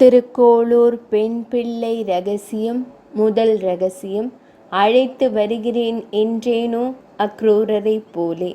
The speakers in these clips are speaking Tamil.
திருக்கோளூர் பெண் பிள்ளை ரகசியம். முதல் ரகசியம். அழைத்து வருகிறேன் என்றேனோ அக்ரூரரைப் போலே.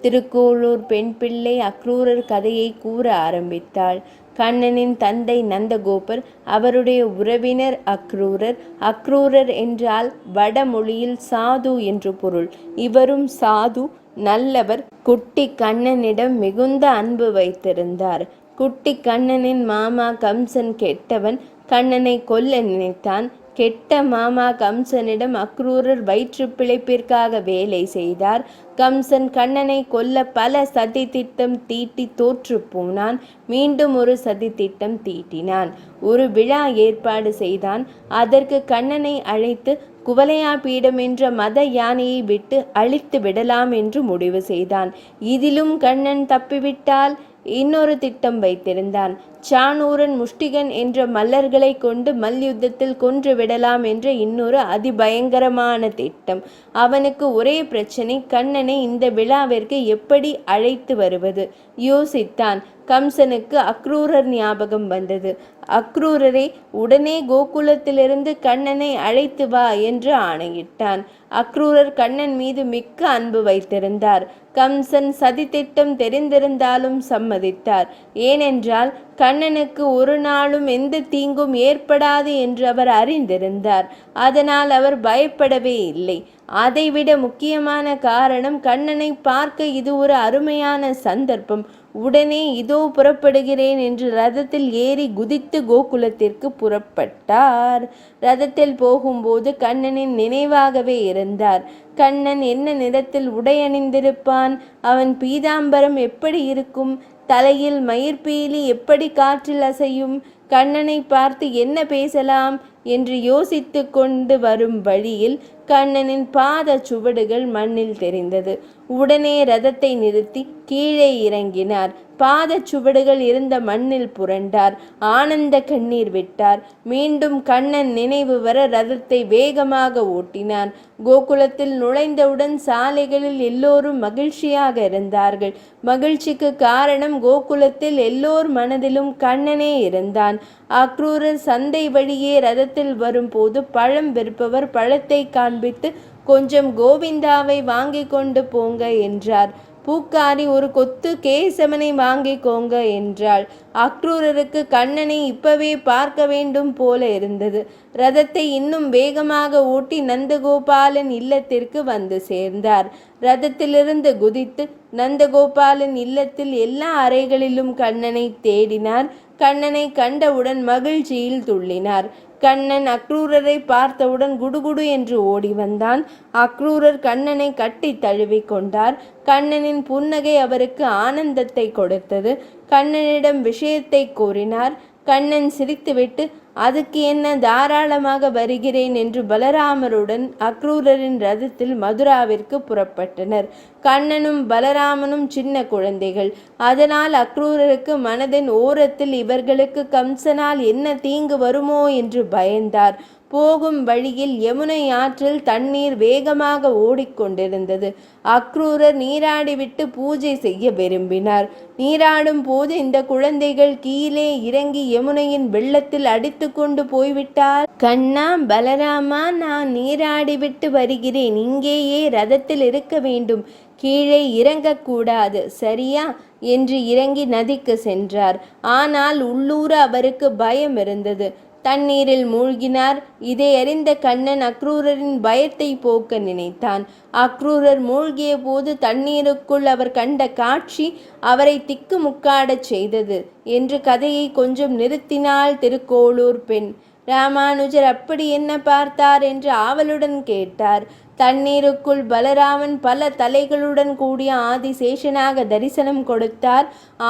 திருக்கோளூர் பெண் பிள்ளை அக்ரூரர் கதையை கூற ஆரம்பித்தாள். கண்ணனின் தந்தை நந்தகோபர், அவருடைய உறவினர் அக்ரூரர். அக்ரூரர் என்றால் வடமொழியில் சாது என்று பொருள். இவரும் சாது, நல்லவர். குட்டி கண்ணனிடம் மிகுந்த அன்பு வைத்திருந்தார். குட்டி கண்ணனின் மாமா கம்சன் கெட்டவன். கண்ணனை கொல்ல நினைத்தான். கெட்ட மாமா கம்சனிடம் அக்ரூரர் வயிற்று பிழைப்பிற்காக வேலை செய்தார். கம்சன் கண்ணனை கொல்ல பல சதி திட்டம் தீட்டி தோற்று போனான். மீண்டும் ஒரு சதி திட்டம் தீட்டினான். ஒரு விழா ஏற்பாடு செய்தான். அதற்கு கண்ணனை அழைத்து குவலையா பீடம் என்ற மத யானையை விட்டு அழித்து விடலாம் என்று முடிவு செய்தான். இதிலும் கண்ணன் தப்பிவிட்டால் இன்னொரு திட்டம் வைத்திருந்தான். சாணூரன், முஷ்டிகன் என்ற மல்லர்களை கொண்டு மல்யுத்தத்தில் கொன்று விடலாம் என்ற இன்னொரு அதிபயங்கரமான திட்டம். அவனுக்கு ஒரே பிரச்சனை, கண்ணனை இந்த விழாவிற்கு எப்படி அழைத்து வருவது. யோசித்தான். கம்சனுக்கு அக்ரூரர் ஞாபகம் வந்தது. அக்ரூரரை உடனே கோகுலத்திலிருந்து கண்ணனை அழைத்து வா என்று ஆணையிட்டான். அக்ரூரர் கண்ணன் மீது மிக்க அன்பு வைத்திருந்தார். கம்சன் சதித்திட்டம் தெரிந்திருந்தாலும் சம்மதித்தார். ஏனென்றால் கண்ணனுக்கு ஒரு நாளும் எந்த தீங்கும் ஏற்படாது என்று அவர் அறிந்திருந்தார். அதனால் அவர் பயப்படவே இல்லை. அதைவிட முக்கியமான காரணம், கண்ணனை பார்க்க இது ஒரு அருமையான சந்தர்ப்பம். உடனே இதோ புறப்படுகிறேன் என்று ரதத்தில் ஏறி குதித்து கோகுலத்திற்கு புறப்பட்டார். ரதத்தில் போகும்போது கண்ணனின் நினைவாகவே இருந்தார். கண்ணன் என்ன நிறத்தில் உடையணிந்திருப்பான்? அவன் பீதாம்பரம் எப்படி இருக்கும்? தலையில் மயிர்பீலி எப்படி காற்றில் அசையும்? கண்ணனை பார்த்து என்ன பேசலாம் என்று யோசித்து கொண்டு வரும் வழியில் கண்ணனின் பாத சுவடுகள் மண்ணில் தெரிந்தது. உடனே ரதத்தை நிறுத்தி கீழே இறங்கினார். பாத சுவடுகள் இருந்த மண்ணில் புரண்டார். ஆனந்த கண்ணீர் விட்டார். மீண்டும் கண்ணன் நினைவு வர ரதத்தை வேகமாக ஓட்டினான். கோகுலத்தில் நுழைந்தவுடன் சாலைகளில் எல்லோரும் மகிழ்ச்சியாக இருந்தார்கள். மகிழ்ச்சிக்கு காரணம், கோகுலத்தில் எல்லோர் மனதிலும் கண்ணனே இருந்தான். அக்ரூரர் சந்தை வழியே ரதத்தில் வரும்போது பழம் விற்பவர் பழத்தை காண்பித்து கொஞ்சம் கோவிந்தாவை வாங்கி கொண்டு போங்க என்றார். பூக்காரி ஒரு கொத்து கேசவனை வாங்கிக்கோங்க என்றாள். அக்ரூரருக்கு கண்ணனை இப்பவே பார்க்க வேண்டும் போல இருந்தது. ரதத்தை இன்னும் வேகமாக ஓட்டி நந்தகோபாலன் இல்லத்திற்கு வந்து சேர்ந்தார். ரதத்திலிருந்து குதித்து நந்தகோபாலன் இல்லத்தில் எல்லா அறைகளிலும் கண்ணனை தேடினார். கண்ணனை கண்டவுடன் மகிழ்ச்சியில் துள்ளினார். கண்ணன் அக்ரூரரை பார்த்தவுடன் குடுகுடு என்று ஓடி வந்தான். அக்ரூரர் கண்ணனை கட்டி தழுவி கொண்டார். கண்ணனின் புன்னகை அவருக்கு ஆனந்தத்தை கொடுத்தது. கண்ணனிடம் விஷயத்தை கூறினார். கண்ணன் சிரித்துவிட்டு, அதுக்கு என்ன, தாராளமாக வருகிறேன் என்று பலராமருடன் அக்ரூரரின் ரதத்தில் மதுராவிற்கு புறப்பட்டனர். கண்ணனும் பலராமனும் சின்ன குழந்தைகள். அதனால் அக்ரூரருக்கு மனதின் ஓரத்தில் இவர்களுக்கு கம்சனால் என்ன தீங்கு வருமோ என்று பயந்தார். போகும் வழியில் யமுனை ஆற்றில் தண்ணீர் வேகமாக ஓடிக்கொண்டிருந்தது. அக்ரூரர் நீராடிவிட்டு பூஜை செய்ய விரும்பினார். நீராடும் போது இந்த குழந்தைகள் கீழே இறங்கி யமுனையின் வெள்ளத்தில் அடித்து கொண்டு போய்விட்டால், கண்ணா, பலராமா, நான் நீராடிவிட்டு வருகிறேன். இங்கேயே ரதத்தில் இருக்க வேண்டும். கீழே இறங்கக்கூடாது, சரியா என்று இறங்கி நதிக்கு சென்றார். ஆனால் உள்ளூர அவருக்கு பயம் இருந்தது. தண்ணீரில் மூழ்கினார். இதை அறிந்த கண்ணன் அக்ரூரரின் பயத்தை போக்க நினைத்தான். அக்ரூரர் மூழ்கிய போது தண்ணீருக்குள் அவர் கண்ட காட்சி அவரை திக்குமுக்காடச் செய்தது என்று கதையை கொஞ்சம் நிறுத்தினாள் திருக்கோளூர் பெண். ராமானுஜர் அப்படி என்ன பார்த்தார் என்று ஆவலுடன் கேட்டார். தண்ணீருக்குள் பலராமன் பல தலைகளுடன் கூடிய ஆதிசேஷனாக தரிசனம் கொடுத்தார்.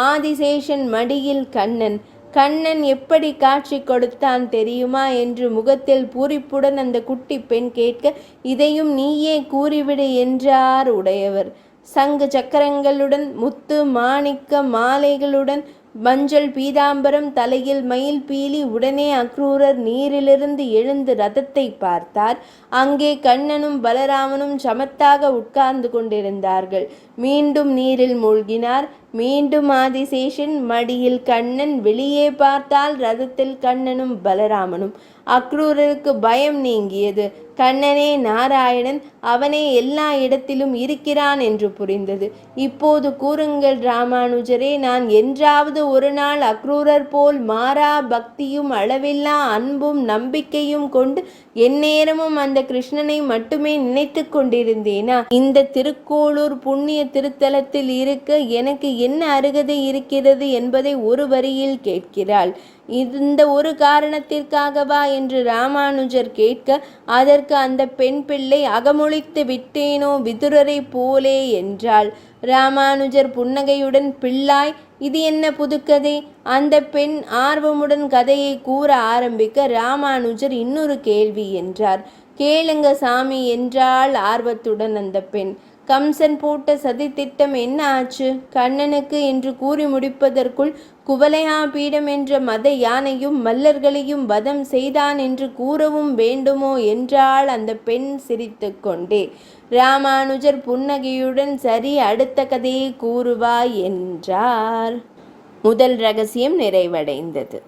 ஆதிசேஷன் மடியில் கண்ணன். கண்ணன் எப்படி காட்சி கொடுத்தான் தெரியுமா என்று முகத்தில் பூரிப்புடன் அந்த குட்டி பெண் கேட்க, இதையும் நீயே கூறிவிடு என்றார் உடையவர். சங்கு சக்கரங்களுடன், முத்து மாணிக்க மாலைகளுடன், மஞ்சள் பீதாம்பரம், தலையில் மயில் பீலி. உடனே அக்ரூரர் நீரிலிருந்து எழுந்து ரதத்தை பார்த்தார். அங்கே கண்ணனும் பலராமனும் சமத்தாக உட்கார்ந்து கொண்டிருந்தார்கள். மீண்டும் நீரில் மூழ்கினார். மீண்டும் ஆதிசேஷன் மடியில் கண்ணன். வெளியே பார்த்தால் ரதத்தில் கண்ணனும் பலராமனும். அக்ரூரருக்கு பயம் நீங்கியது. கண்ணனே நாராயணன், அவனே எல்லா இடத்திலும் இருக்கிறான் என்று புரிந்தது. இப்போது கூறுங்கள் ராமானுஜரே, நான் என்றாவது ஒரு நாள் அக்ரூரர் போல் மாறா பக்தியும் அளவில்லா அன்பும் நம்பிக்கையும் கொண்டு எந்நேரமும் அந்த கிருஷ்ணனை மட்டுமே நினைத்து கொண்டிருந்தேனா? இந்த திருக்கோளூர் புண்ணிய திருத்தலத்தில் இருக்க எனக்கு என்ன அருகதை இருக்கிறது என்பதை ஒரு வரியில் கேட்கிறாள். இந்த ஒரு காரணத்திற்காகவா என்று ராமானுஜர் கேட்க, அதற்கு அந்த பெண் பிள்ளை அகமொழித்து விட்டேனோ விதுரரை போலே என்றாள். ராமானுஜர் புன்னகையுடன், பிள்ளாய், இது என்ன புதுக்கதை? அந்த பெண் ஆர்வமுடன் கதையை கூற ஆரம்பிக்க, ராமானுஜர் இன்னொரு கேள்வி என்றார். கேளுங்க சாமி என்றாள் ஆர்வத்துடன் அந்த பெண். கம்சன் போட்ட சதி திட்டம் என்ன ஆச்சு? கண்ணனுக்கு என்று கூறி முடிப்பதற்குள் குவலையா பீடம் என்ற மத யானையும் மல்லர்களையும் வதம் செய்தான் என்று கூறவும் வேண்டுமோ என்றாள் அந்த பெண் சிரித்து கொண்டே. ராமானுஜர் புன்னகையுடன், சரி, அடுத்த கதையை கூறுவாய் என்றார். முதல் ரகசியம் நிறைவடைந்தது.